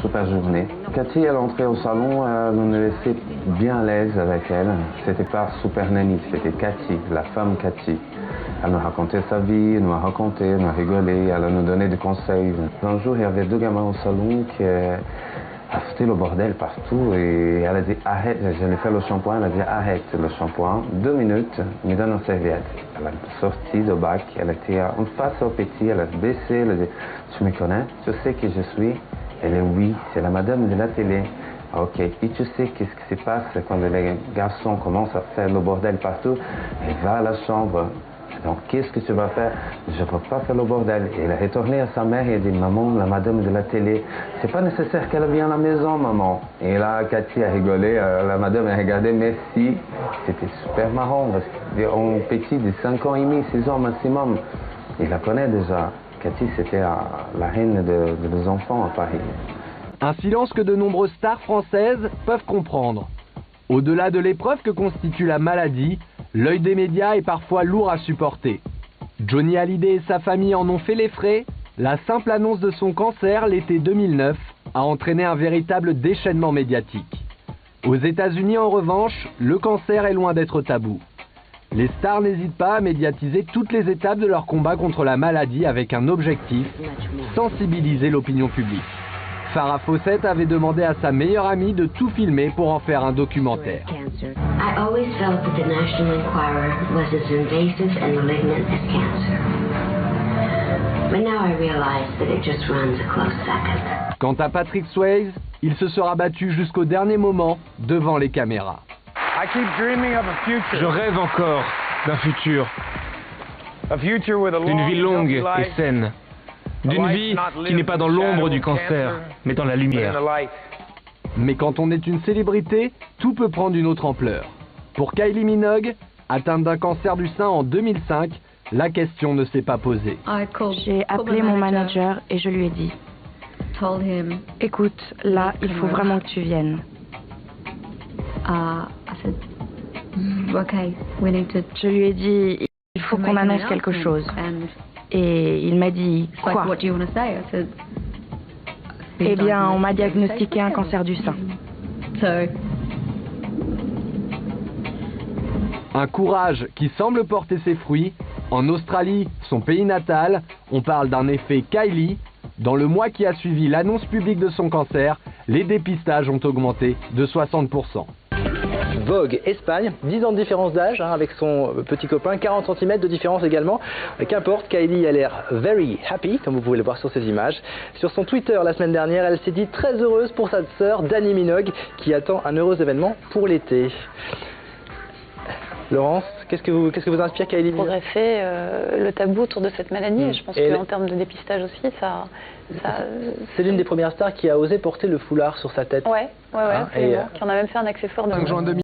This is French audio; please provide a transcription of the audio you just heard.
Super journée. Cathy, elle entrait au salon, nous nous laissait bien à l'aise avec elle. C'était pas Super Nanny, c'était Cathy, la femme Cathy. Elle nous racontait sa vie, elle nous a raconté, elle nous a rigolé, elle nous donnait des conseils. Un jour, il y avait deux gamins au salon qui foutaient le bordel partout et elle a dit arrête, je l'ai fait le shampoing, elle a dit arrête le shampoing, 2 minutes, me donne une serviette. Elle a sorti de bac, elle était en face au petit, elle a baissé, elle a dit tu me connais, tu sais qui je suis? Elle est oui, c'est la madame de la télé. Ok, et tu sais qu'est-ce qui se passe quand les garçons commencent à faire le bordel partout? Elle va à la chambre. Donc qu'est-ce que tu vas faire? Je ne peux pas faire le bordel. Et elle est retournée à sa mère et a dit maman, la madame de la télé, c'est pas nécessaire qu'elle vienne à la maison, maman. Et là, Cathy a rigolé, la madame a regardé, merci. C'était super marrant parce qu'un petit de 5 ans et demi, 6 ans maximum, il la connaît déjà. Cathy, c'était la reine de nos enfants à Paris. Un silence que de nombreuses stars françaises peuvent comprendre. Au-delà de l'épreuve que constitue la maladie, l'œil des médias est parfois lourd à supporter. Johnny Hallyday et sa famille en ont fait les frais. La simple annonce de son cancer l'été 2009 a entraîné un véritable déchaînement médiatique. Aux États-Unis, en revanche, le cancer est loin d'être tabou. Les stars n'hésitent pas à médiatiser toutes les étapes de leur combat contre la maladie avec un objectif, sensibiliser l'opinion publique. Farrah Fawcett avait demandé à sa meilleure amie de tout filmer pour en faire un documentaire. I always felt that the National Enquirer was as invasive and malignant as cancer. But now I realize that it just runs a close second. Quant à Patrick Swayze, il se sera battu jusqu'au dernier moment devant les caméras. Je rêve encore d'un futur. D'une vie longue et saine. D'une vie qui n'est pas dans l'ombre du cancer, mais dans la lumière. Mais quand on est une célébrité, tout peut prendre une autre ampleur. Pour Kylie Minogue, atteinte d'un cancer du sein en 2005, la question ne s'est pas posée. J'ai appelé mon manager et je lui ai dit « Écoute, là, il faut vraiment que tu viennes. » Je lui ai dit « Il faut qu'on annonce quelque chose. » Et il m'a dit « Quoi ?» Eh bien, on m'a diagnostiqué un cancer du sein. Un courage qui semble porter ses fruits. En Australie, son pays natal, on parle d'un effet Kylie. Dans le mois qui a suivi l'annonce publique de son cancer, les dépistages ont augmenté de 60%. Vogue Espagne, 10 ans de différence d'âge avec son petit copain, 40 cm de différence également. Qu'importe, Kylie a l'air very happy, comme vous pouvez le voir sur ces images. Sur son Twitter la semaine dernière, elle s'est dit très heureuse pour sa sœur Dannii Minogue, qui attend un heureux événement pour l'été. Laurence, qu'est-ce que vous inspire Kylie Minogue? Progresser le tabou autour de cette maladie. Et je pense qu'en termes de dépistage aussi, ça c'est l'une des premières stars qui a osé porter le foulard sur sa tête. Ouais, qui en a même fait un accessoire de...